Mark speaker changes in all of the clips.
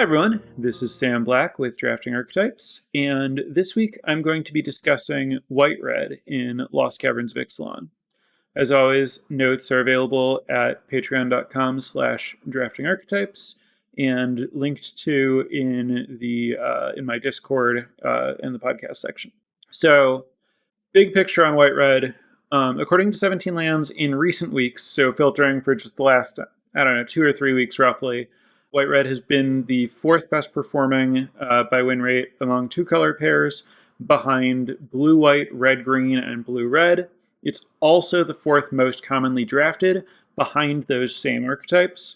Speaker 1: Hi everyone, this is Sam Black with Drafting Archetypes, and this week I'm going to be discussing White-Red in Lost Caverns of Ixalan. As always, notes are available at patreon.com/draftingarchetypes and linked to in my Discord in the podcast section. So, big picture on White-Red. According to 17 Lands in recent weeks, so filtering for just the last, 2 or 3 weeks roughly, White-Red has been the fourth best performing by win rate among two color pairs, behind Blue-White, Red-Green, and Blue-Red. It's also the fourth most commonly drafted, behind those same archetypes.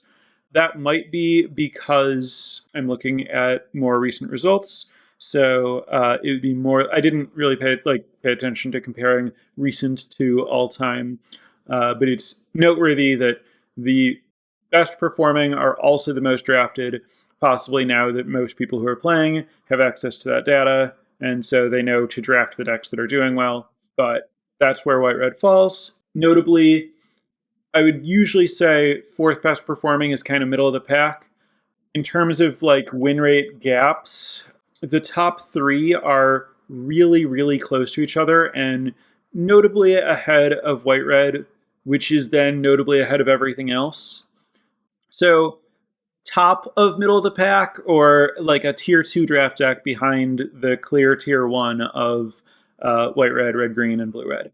Speaker 1: That might be because I'm looking at more recent results, so it would be more. I didn't really pay attention to comparing recent to all-time, but it's noteworthy that the best performing are also the most drafted, possibly now that most people who are playing have access to that data, and so they know to draft the decks that are doing well, but that's where White-Red falls. Notably, I would usually say fourth best performing is kind of middle of the pack. In terms of win rate gaps, the top three are really, really close to each other, and notably ahead of White-Red, which is then notably ahead of everything else. So, top of middle of the pack, or a tier 2 draft deck behind the clear tier 1 of White-Red, Red-Green, and Blue-Red.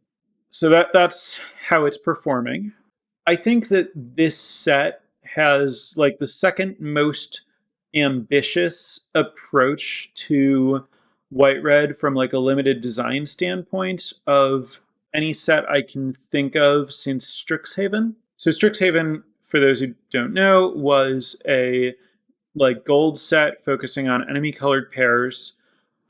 Speaker 1: So that's how it's performing. I think that this set has the second most ambitious approach to White-Red from a limited design standpoint of any set I can think of since Strixhaven. So Strixhaven, for those who don't know, was a gold set focusing on enemy colored pairs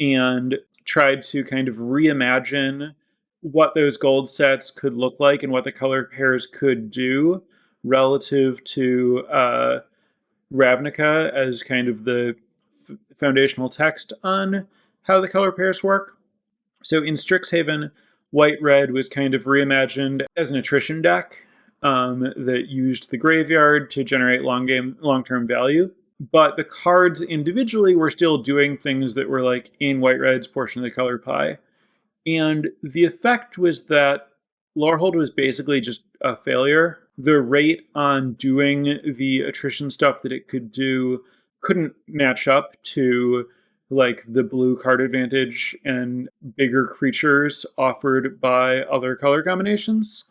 Speaker 1: and tried to kind of reimagine what those gold sets could look like and what the color pairs could do relative to Ravnica as kind of the foundational text on how the color pairs work. So in Strixhaven, White-Red was kind of reimagined as an attrition deck that used the graveyard to generate long-term value. But the cards individually were still doing things that were in White-Red's portion of the color pie. And the effect was that Lorehold was basically just a failure. The rate on doing the attrition stuff that it could do couldn't match up to the blue card advantage and bigger creatures offered by other color combinations.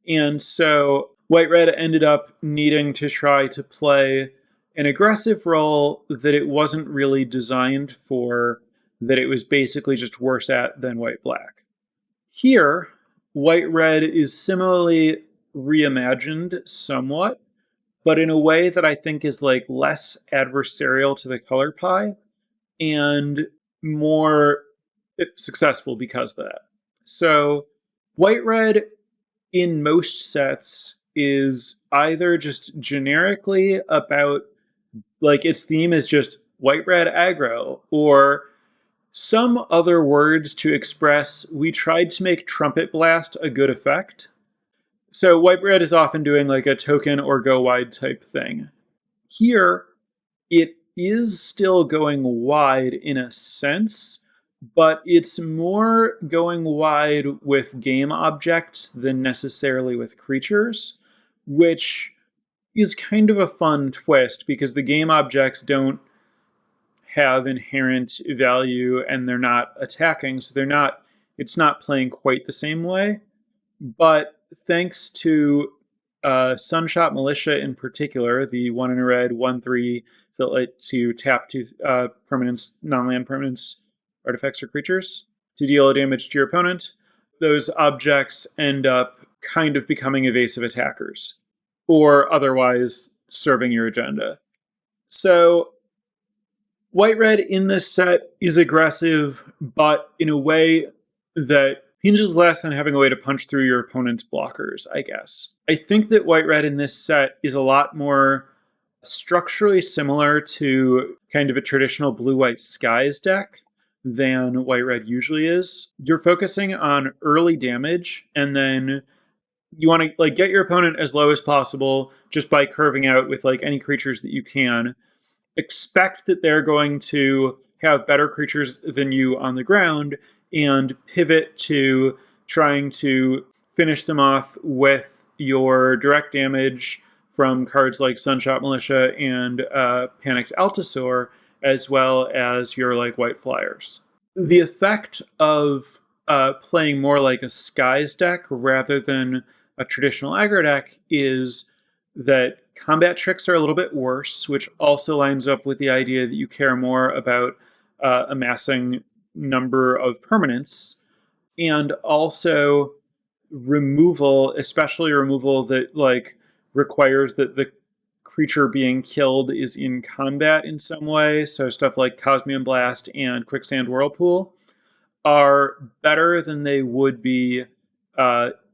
Speaker 1: And so White-Red ended up needing to try to play an aggressive role that it wasn't really designed for, that it was basically just worse at than White-Black. Here, White-Red is similarly reimagined somewhat, but in a way that I think is less adversarial to the color pie and more successful because of that. So White-Red in most sets is either just generically about its theme is just White-Red aggro, or some other words to express we tried to make Trumpet Blast a good effect. So White-Red is often doing a token or go wide type thing. Here, it is still going wide in a sense, but it's more going wide with game objects than necessarily with creatures, which is kind of a fun twist because the game objects don't have inherent value and they're not attacking, so it's not playing quite the same way. But thanks to Sunshot Militia in particular, the 1 in a red, 1/3 that lets you tap to permanents, non-land permanents, artifacts, or creatures to deal damage to your opponent, those objects end up kind of becoming evasive attackers or otherwise serving your agenda. So White-Red in this set is aggressive, but in a way that hinges less on having a way to punch through your opponent's blockers, I guess. I think that White-Red in this set is a lot more structurally similar to kind of a traditional Blue-White Skies deck than White-Red usually is. You're focusing on early damage, and then you want to get your opponent as low as possible just by curving out with any creatures that you can. expect that they're going to have better creatures than you on the ground and pivot to trying to finish them off with your direct damage from cards like Sunshot Militia and Panicked Altasaur, as well as your like white flyers. The effect of playing more like a Skies deck rather than a traditional aggro deck is that combat tricks are a little bit worse, which also lines up with the idea that you care more about amassing number of permanents, and also removal, especially removal that like requires that the creature being killed is in combat in some way. So stuff like Cosmium Blast and Quicksand Whirlpool are better than they would be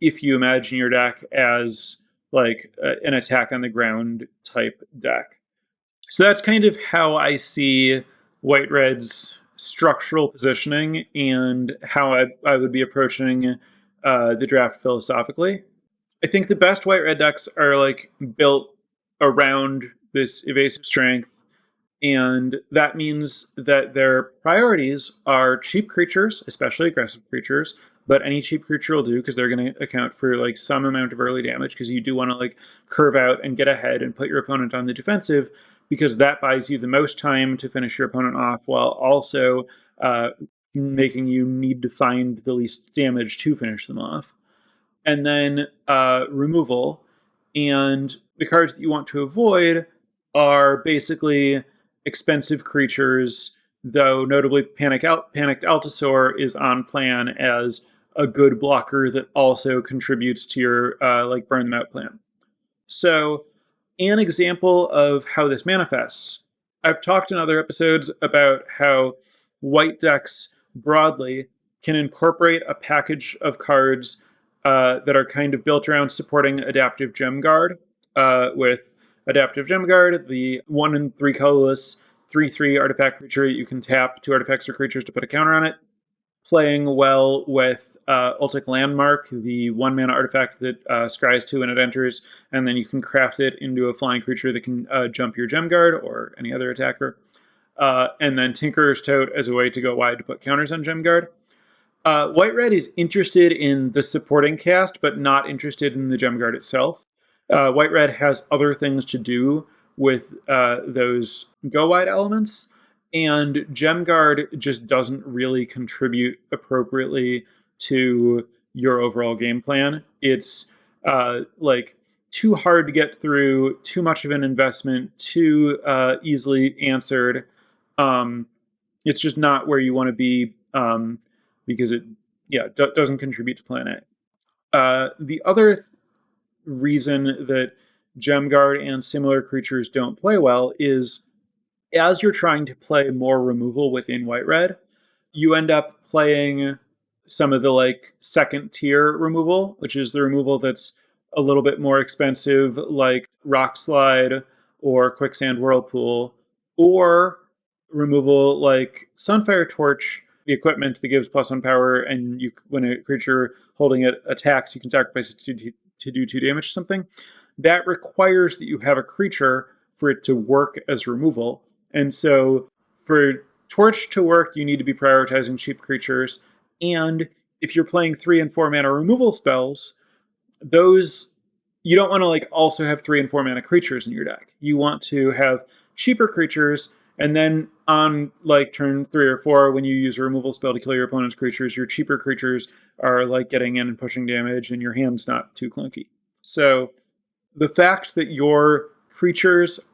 Speaker 1: if you imagine your deck as like an attack on the ground type deck. So that's kind of how I see White Red's structural positioning and how I would be approaching the draft philosophically. I think the best White Red decks are like built around this evasive strength, and that means that their priorities are cheap creatures, especially aggressive creatures, but any cheap creature will do because they're going to account for like some amount of early damage, because you do want to like curve out and get ahead and put your opponent on the defensive, because that buys you the most time to finish your opponent off while also making you need to find the least damage to finish them off. And then removal, and the cards that you want to avoid are basically expensive creatures, though notably Panicked Altasaur is on plan as a good blocker that also contributes to your like burn them out plan. So an example of how this manifests, I've talked in other episodes about how white decks broadly can incorporate a package of cards that are kind of built around supporting Adaptive Gem Guard, with Adaptive Gem Guard, the 1 and 3 colorless 3/3 artifact creature you can tap 2 artifacts or creatures to put a counter on it, playing well with Ultic Landmark, the 1 mana artifact that scries 2 when it enters, and then you can craft it into a flying creature that can jump your Gem Guard or any other attacker. And then Tinkerer's Tote as a way to go wide to put counters on Gem Guard. White Red is interested in the supporting cast, but not interested in the Gem Guard itself. White Red has other things to do with those go wide elements, and Gem Guard just doesn't really contribute appropriately to your overall game plan. It's like too hard to get through, too much of an investment, too easily answered. It's just not where you want to be, because it doesn't contribute to plan A. The other reason that Gem Guard and similar creatures don't play well is, as you're trying to play more removal within White Red, you end up playing some of the like second tier removal, which is the removal that's a little bit more expensive, like Rock Slide or Quicksand Whirlpool, or removal like Sunfire Torch, the equipment that gives +1 power, and when a creature holding it attacks, you can sacrifice it to do 2 damage to something. That requires that you have a creature for it to work as removal. And so for Torch to work, you need to be prioritizing cheap creatures. And if you're playing 3 and 4 mana removal spells, those you don't want to like also have 3 and 4 mana creatures in your deck. You want to have cheaper creatures, and then on like turn 3 or 4, when you use a removal spell to kill your opponent's creatures, your cheaper creatures are like getting in and pushing damage, and your hand's not too clunky. So the fact that your creatures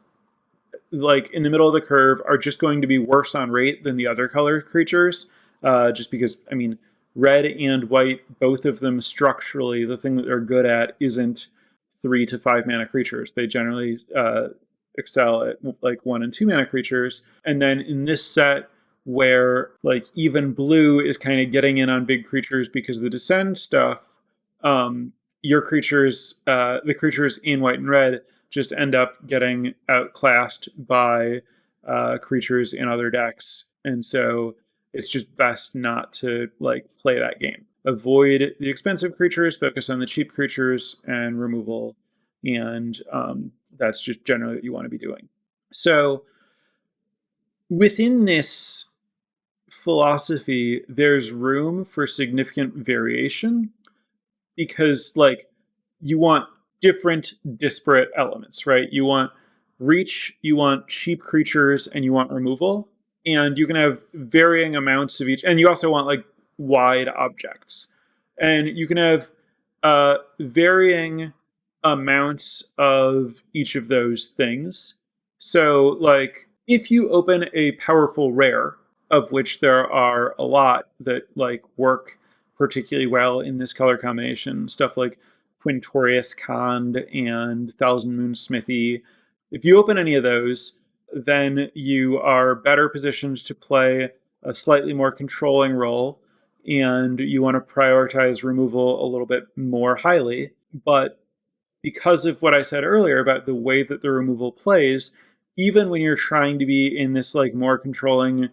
Speaker 1: like in the middle of the curve are just going to be worse on rate than the other color creatures, just because, I mean, red and white, both of them structurally, the thing that they're good at isn't 3 to 5 mana creatures. They generally excel at like 1 and 2 mana creatures. And then in this set, where like even blue is kind of getting in on big creatures because of the Descend stuff, your creatures, the creatures in white and red, just end up getting outclassed by creatures in other decks. And so it's just best not to like play that game. Avoid the expensive creatures, focus on the cheap creatures and removal. And that's just generally what you want to be doing. So within this philosophy, there's room for significant variation because, like, you want different disparate elements, right? You want reach, you want cheap creatures, and you want removal. And you can have varying amounts of each. And you also want, like, wide objects. And you can have varying amounts of each of those things. So, like, if you open a powerful rare, of which there are a lot that, like, work particularly well in this color combination, stuff like Quintorius Khand and Thousand Moon Smithy. If you open any of those, then you are better positioned to play a slightly more controlling role, and you want to prioritize removal a little bit more highly. But because of what I said earlier about the way that the removal plays, even when you're trying to be in this, like, more controlling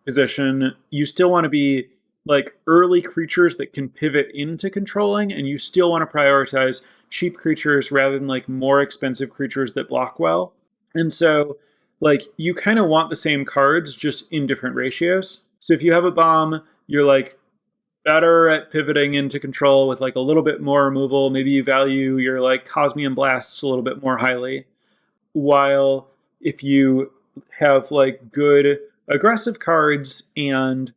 Speaker 1: position, you still want to be like early creatures that can pivot into controlling, and you still want to prioritize cheap creatures rather than, like, more expensive creatures that block well. And so, like, you kind of want the same cards just in different ratios. So if you have a bomb, you're, like, better at pivoting into control with, like, a little bit more removal. Maybe you value your, like, Cosmium Blasts a little bit more highly. While if you have, like, good aggressive cards and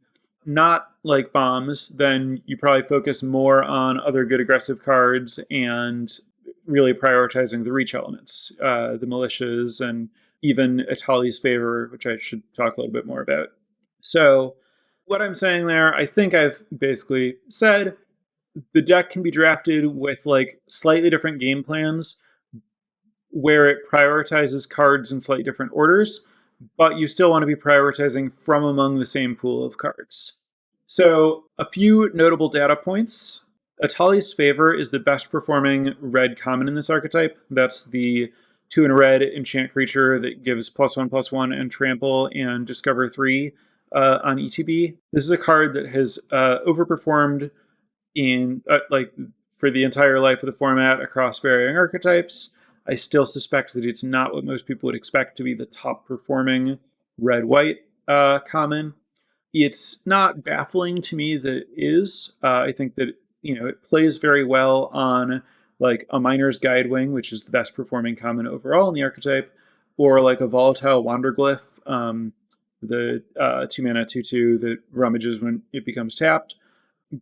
Speaker 1: not, like, bombs, then you probably focus more on other good aggressive cards and really prioritizing the reach elements, the militias, and even Itals Favor, which I should talk a little bit more about. So what I'm saying there, I think I've basically said. The deck can be drafted with, like, slightly different game plans where it prioritizes cards in slightly different orders, but you still want to be prioritizing from among the same pool of cards. So a few notable data points. Itals Favor is the best performing red common in this archetype. That's the 2 in a red enchant creature that gives +1/+1 and trample and discover 3 on ETB. This is a card that has overperformed in like for the entire life of the format across varying archetypes. I still suspect that it's not what most people would expect to be the top performing red-white common. It's not baffling to me that it is. I think that, it plays very well on, like, a Miner's Guidewing, which is the best performing common overall in the archetype, or like a Volatile Wanderglyph, the 2-mana 2/2 that rummages when it becomes tapped,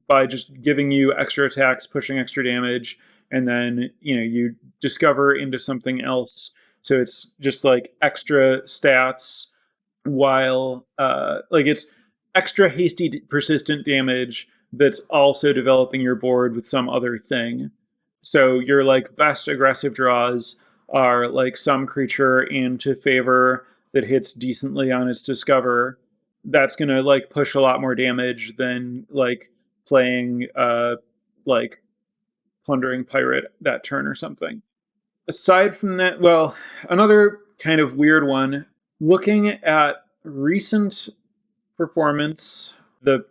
Speaker 1: by just giving you extra attacks, pushing extra damage, and then, you discover into something else. So it's just, like, extra stats while, like, it's extra hasty, persistent damage that's also developing your board with some other thing. So your, like, best aggressive draws are, like, some creature into Favor that hits decently on its discover. That's going to, like, push a lot more damage than, like, playing, like, Plundering Pirate that turn or something. Aside from that, well, another kind of weird one, looking at recent performance, the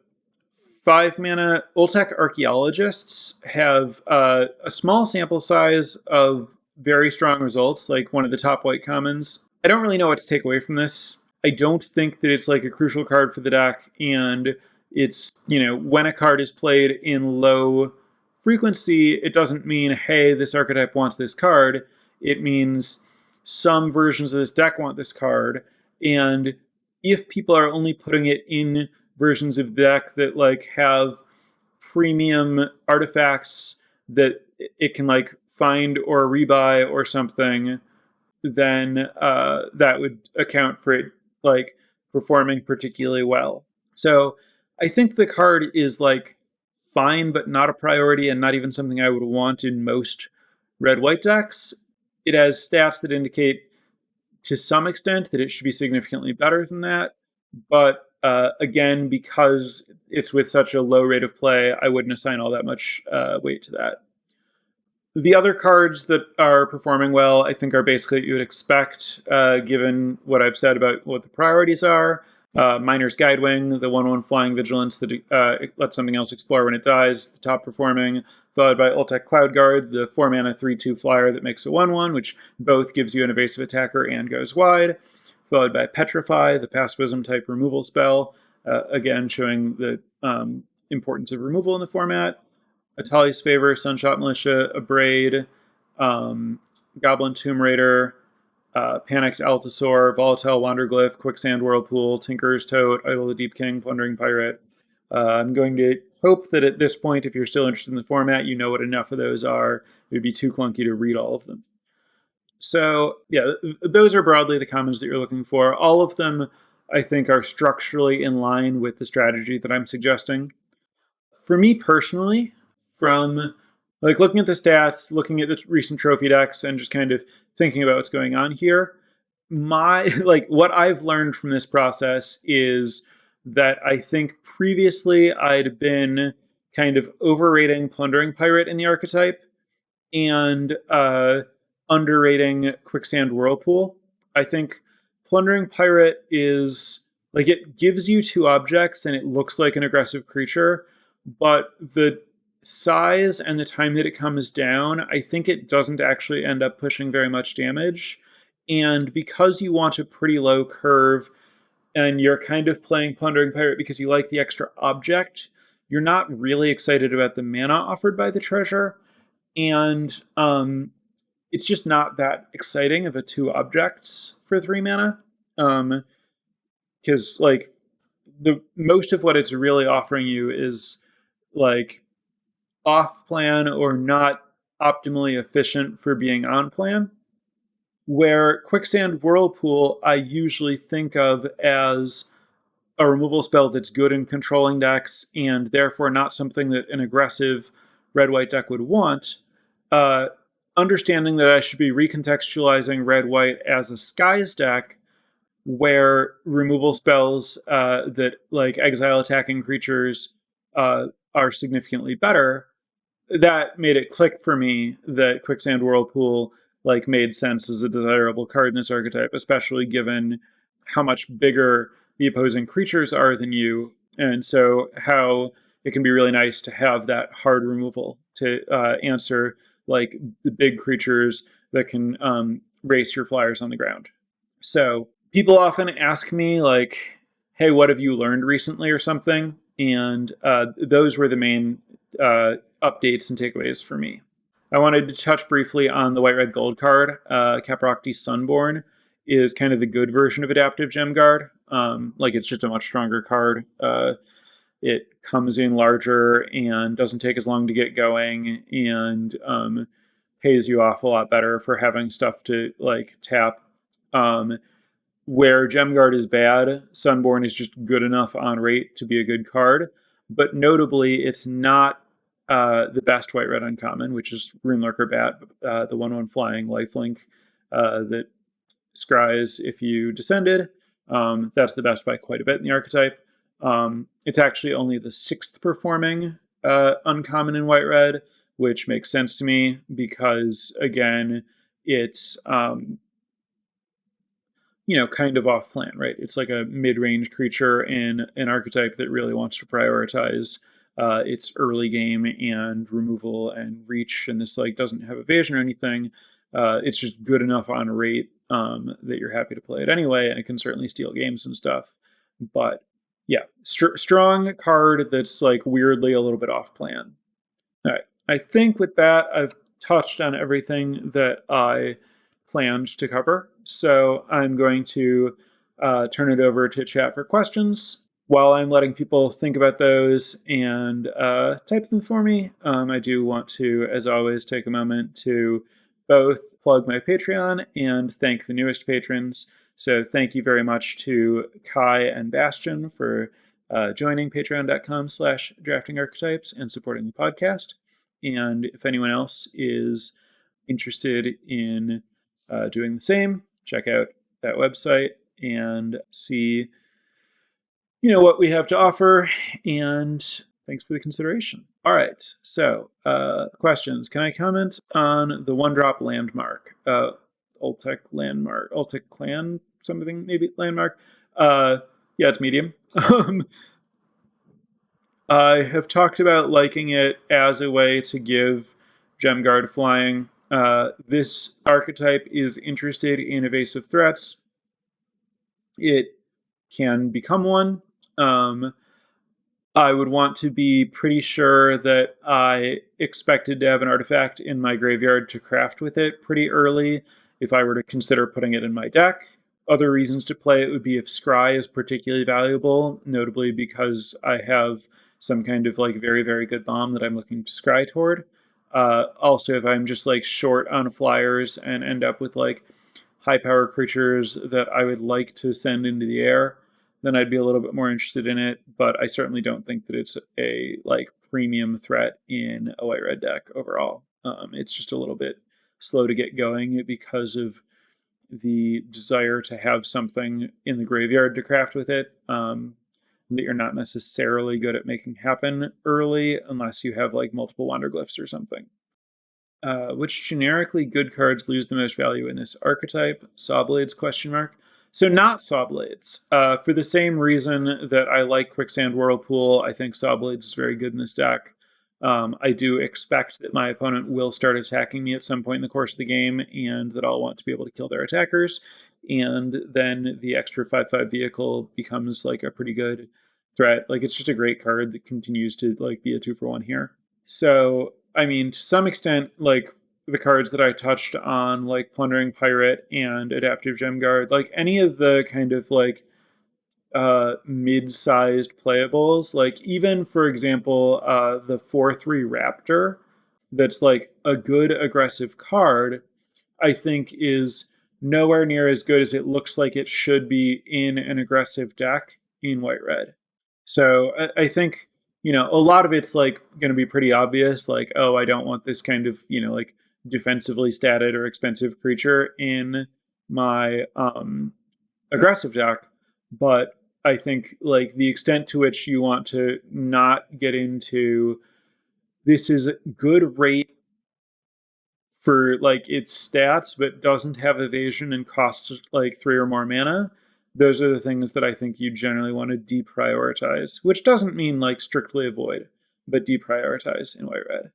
Speaker 1: 5-mana Ultek Archaeologists have a small sample size of very strong results, like one of the top white commons. I don't really know what to take away from this. I don't think that it's, like, a crucial card for the deck, and it's, when a card is played in low frequency, it doesn't mean, hey, this archetype wants this card. It means some versions of this deck want this card, and if people are only putting it in versions of the deck that, like, have premium artifacts that it can, like, find or rebuy or something, then that would account for it, like, performing particularly well. So I think the card is, like, fine, but not a priority, and not even something I would want in most red-white decks. It has stats that indicate to some extent that it should be significantly better than that, but again, because it's with such a low rate of play, I wouldn't assign all that much weight to that. The other cards that are performing well, I think, are basically what you would expect, given what I've said about what the priorities are. Miner's Guidewing, the 1/1 Flying Vigilance that lets something else explore when it dies, the top performing, followed by Ultek Cloudguard, the 4-mana 3/2 flyer that makes a 1/1, which both gives you an evasive attacker and goes wide, followed by Petrify, the pacifism type removal spell, again showing the importance of removal in the format. Itals Favor, Sunshot Militia, Abrade, Goblin Tomb Raider, Panicked Altasaur, Volatile Wanderglyph, Quicksand Whirlpool, Tinker's Tote, Idol the Deep King, Plundering Pirate. I'm going to hope that at this point, if you're still interested in the format, you know what enough of those are. It would be too clunky to read all of them. So, yeah, those are broadly the commons that you're looking for. All of them, I think, are structurally in line with the strategy that I'm suggesting. For me personally, from like looking at the stats, looking at the recent trophy decks, and just kind of thinking about what's going on here, what I've learned from this process is that I think previously I'd been kind of overrating Plundering Pirate in the archetype and underrating Quicksand Whirlpool. I think Plundering Pirate is like, it gives you 2 objects and it looks like an aggressive creature, but the size and the time that it comes down, I think it doesn't actually end up pushing very much damage. And because you want a pretty low curve and you're kind of playing Plundering Pirate because you like the extra object, you're not really excited about the mana offered by the treasure. And it's just not that exciting of a 2 objects for 3 mana. Because like the most of what it's really offering you is like off plan or not optimally efficient for being on plan. Where Quicksand Whirlpool I usually think of as a removal spell that's good in controlling decks and therefore not something that an aggressive red-white deck would want. Understanding that I should be recontextualizing red-white as a Skies deck where removal spells that like exile attacking creatures are significantly better, that made it click for me that Quicksand Whirlpool like made sense as a desirable card in this archetype, especially given how much bigger the opposing creatures are than you, and so how it can be really nice to have that hard removal to answer like the big creatures that can race your flyers on the ground. So people often ask me like, hey, what have you learned recently or something? And those were the main updates and takeaways for me. I wanted to touch briefly on the white-red gold card. Caprocti Sunborn is kind of the good version of Adaptive Gem Guard. Like it's just a much stronger card. It comes in larger and doesn't take as long to get going, and pays you off a lot better for having stuff to like tap. Where Gem Guard is bad, Sunborn is just good enough on rate to be a good card. But notably, it's not the best white-red uncommon, which is Runelurker Bat, the 1/1 flying lifelink that scries if you descended. That's the best by quite a bit in the archetype. It's actually only the 6th performing uncommon in white-red, which makes sense to me because, again, it's kind of off plan, right? It's like a mid-range creature in an archetype that really wants to prioritize its early game and removal and reach, and this like doesn't have evasion or anything. It's just good enough on rate that you're happy to play it anyway, and it can certainly steal games and stuff. But yeah, strong card that's like weirdly a little bit off plan. All right, I think with that I've touched on everything that I planned to cover. So I'm going to turn it over to chat for questions. While I'm letting people think about those and type them for me, I do want to, as always, take a moment to both plug my Patreon and thank the newest patrons. So thank you very much to Kai and Bastion for joining patreon.com/draftingarchetypes and supporting the podcast. And if anyone else is interested in doing the same, check out that website and see what we have to offer, and thanks for the consideration. All right, so questions. Can I comment on the 1-drop landmark? Ultec landmark, Ultec clan, something maybe landmark? Yeah, it's medium. I have talked about liking it as a way to give Gem Guard flying. This archetype is interested in evasive threats. it can become one. I would want to be pretty sure that I expected to have an artifact in my graveyard to craft with it pretty early if I were to consider putting it in my deck. Other reasons to play it would be if Scry is particularly valuable, notably because I have some kind of like very, very good bomb that I'm looking to scry toward. Also, if I'm just like short on flyers and end up with like high power creatures that I would like to send into the air, then I'd be a little bit more interested in it. But I certainly don't think that it's a like premium threat in a white red deck overall. It's just a little bit slow to get going because of the desire to have something in the graveyard to craft with it that you're not necessarily good at making happen early unless you have like multiple Wanderglyphs or something. Which generically good cards lose the most value in this archetype? Sawblades, question mark. So not Sawblades. For the same reason that I like Quicksand Whirlpool, I think Sawblades is very good in this deck. I do expect that my opponent will start attacking me at some point in the course of the game, and that I'll want to be able to kill their attackers. And then the extra 5/5 vehicle becomes like a pretty good threat. Like it's just a great card that continues to like be a 2-for-1 here. So I mean, to some extent, like the cards that I touched on, like Plundering Pirate and Adaptive Gem Guard, like any of the kind of like mid-sized playables, like even for example the 4/3 Raptor, that's like a good aggressive card, I think is nowhere near as good as it looks like it should be in an aggressive deck in white red. So I think, you know, a lot of it's like going to be pretty obvious, like, oh, I don't want this kind of, you know, like defensively statted or expensive creature in my aggressive deck. But I think like the extent to which you want to not get into this is good rate for like its stats, but doesn't have evasion and costs like 3 or more mana. Those are the things that I think you generally want to deprioritize, which doesn't mean like strictly avoid, but deprioritize in white red.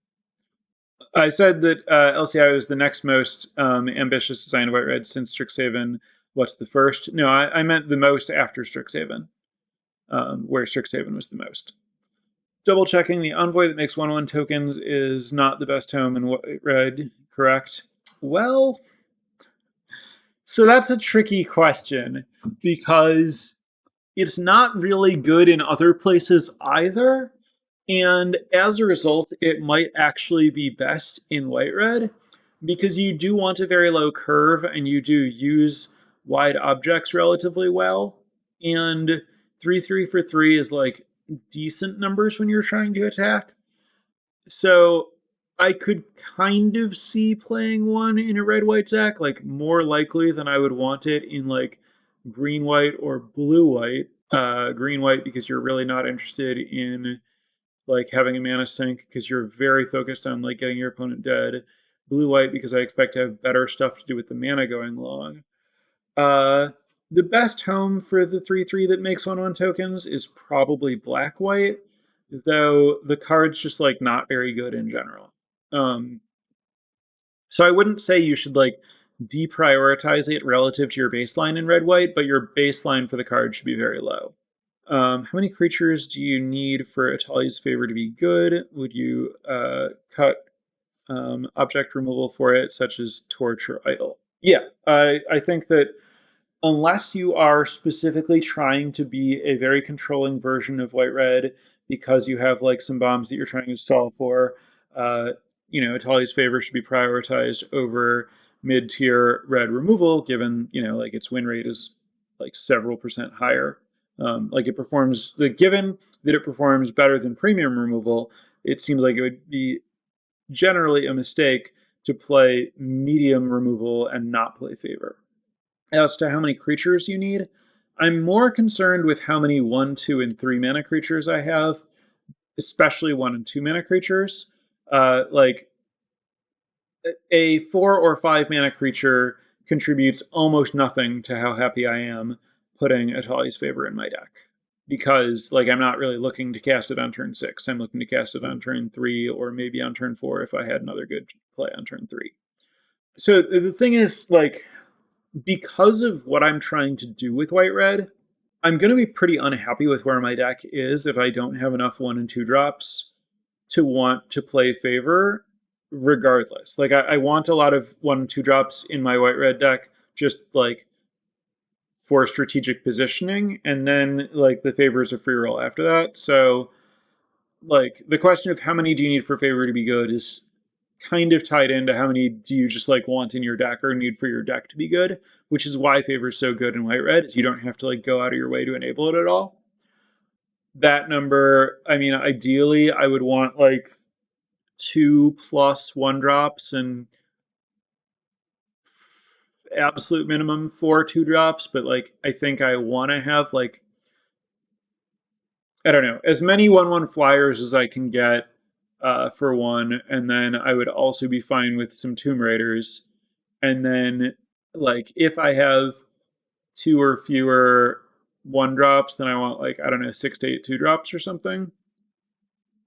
Speaker 1: I said that LCI was the next most ambitious design of white red since Strixhaven. What's the first? No, I meant the most after Strixhaven, where Strixhaven was the most. Double checking, the Envoy that makes 1/1 tokens is not the best home in white red, correct? Well, so that's a tricky question because it's not really good in other places either. And as a result, it might actually be best in white red because you do want a very low curve and you do use wide objects relatively well. And 3/3 for 3 is like decent numbers when you're trying to attack. So I could kind of see playing one in a red-white deck, like more likely than I would want it in like green-white or blue-white. Green-white because you're really not interested in like having a mana sink because you're very focused on like getting your opponent dead. Blue-white because I expect to have better stuff to do with the mana going long. The best home for the 3/3 that makes 1/1 tokens is probably black-white, though the card's just like not very good in general. So I wouldn't say you should like deprioritize it relative to your baseline in red-white, but your baseline for the card should be very low. How many creatures do you need for Itals Favor to be good? Would you cut object removal for it, such as Torch or Ital? Yeah, I think that unless you are specifically trying to be a very controlling version of white-red because you have like some bombs that you're trying to solve for, you know, Itals Favor should be prioritized over mid-tier red removal, given, you know, like its win rate is like several percent higher. Like it performs, like given that it performs better than premium removal, it seems like it would be generally a mistake to play medium removal and not play favor. As to how many creatures you need, I'm more concerned with how many 1, 2, and 3 mana creatures I have, especially 1 and 2 mana creatures. Like a 4 or 5 mana creature contributes almost nothing to how happy I am putting Itals Favor in my deck. Because like I'm not really looking to cast it on turn 6. I'm looking to cast it on turn 3 or maybe on turn 4 if I had another good play on turn 3. So the thing is, like, because of what I'm trying to do with white-red, I'm going to be pretty unhappy with where my deck is if I don't have enough 1 and 2 drops to want to play Favor regardless. Like, I want a lot of 1 and 2 drops in my white-red deck, just, like, for strategic positioning, and then, like, the Favor is a free roll after that. So, like, the question of how many do you need for Favor to be good is kind of tied into how many do you just, like, want in your deck or need for your deck to be good, which is why Favor is so good in white-red, is you don't have to, like, go out of your way to enable it at all. That number, I mean, ideally, I would want, like, 2+ 1 drops and absolute minimum 4 2 drops, but, like, I think I want to have, like, I don't know, as many 1/1 flyers as I can get for 1, and then I would also be fine with some Tomb Raiders. And then, like, if I have 2 or fewer 1 drops, then I want, like, I don't know, 6 to 8 2 drops or something.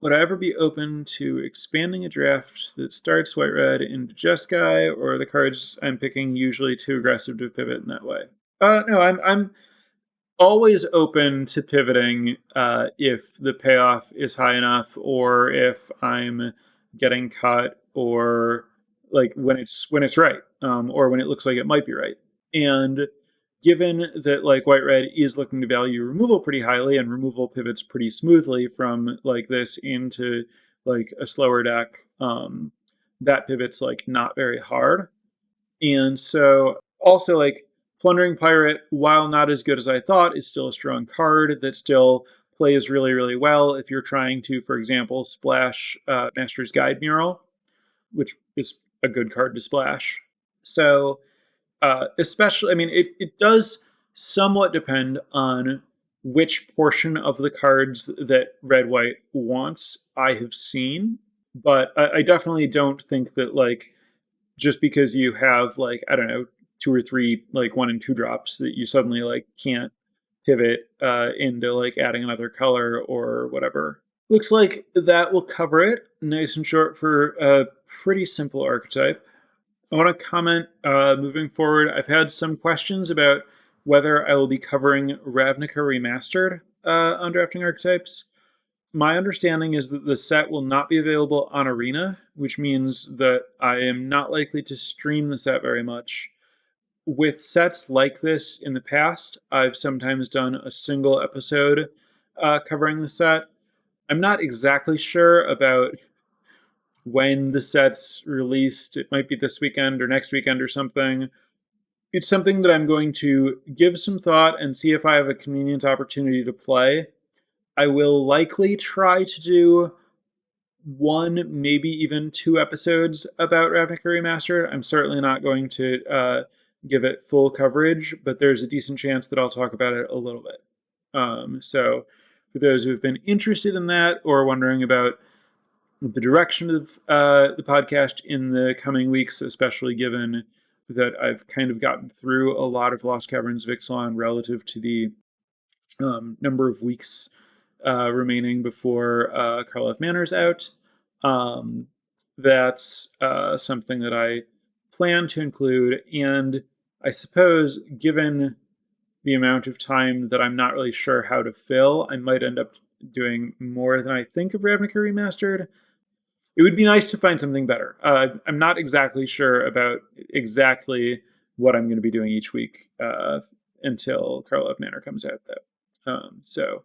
Speaker 1: Would I ever be open to expanding a draft that starts white-red into Jeskai, or the cards I'm picking usually too aggressive to pivot in that way? No, I'm always open to pivoting if the payoff is high enough, or if I'm getting cut, or, like, when it's right, or when it looks like it might be right. And given that, like, white-red is looking to value removal pretty highly, and removal pivots pretty smoothly from, like, this into, like, a slower deck, that pivot's, like, not very hard. And so also, like, Plundering Pirate, while not as good as I thought, is still a strong card that still plays really, really well if you're trying to, for example, splash Master's Guide Mural, which is a good card to splash. So especially, I mean, it does somewhat depend on which portion of the cards that red-white wants I have seen, but I definitely don't think that, like, just because you have, like, I don't know, 2 or 3, like, 1 and 2 drops, that you suddenly, like, can't pivot into, like, adding another color or whatever. Looks like that will cover it. Nice and short for a pretty simple archetype. I want to comment, moving forward, I've had some questions about whether I will be covering Ravnica Remastered on Drafting Archetypes. My understanding is that the set will not be available on Arena, which means that I am not likely to stream the set very much. With sets like this in the past, I've sometimes done a single episode covering the set. I'm not exactly sure about when the set's released. It might be this weekend or next weekend or something. It's something that I'm going to give some thought and see if I have a convenient opportunity to play. I will likely try to do 1, maybe even 2 episodes about Ravnica Remastered. I'm certainly not going to give it full coverage, but there's a decent chance that I'll talk about it a little bit. So for those who have been interested in that, or wondering about the direction of the podcast in the coming weeks, especially given that I've kind of gotten through a lot of Lost Caverns of Ixalan relative to the number of weeks remaining before Karlov Manor's out. That's something that I plan to include, and I suppose, given the amount of time that I'm not really sure how to fill, I might end up doing more than I think of Ravnica Remastered. It would be nice to find something better. I'm not exactly sure about exactly what I'm going to be doing each week until Karlov Manor comes out, though. So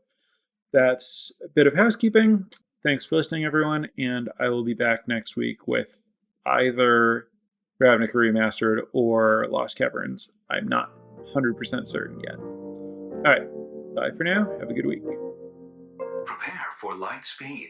Speaker 1: that's a bit of housekeeping. Thanks for listening, everyone, and I will be back next week with either Ravnica Remastered or Lost Caverns. I'm not 100% certain yet. All right, bye for now. Have a good week.
Speaker 2: Prepare for light speed.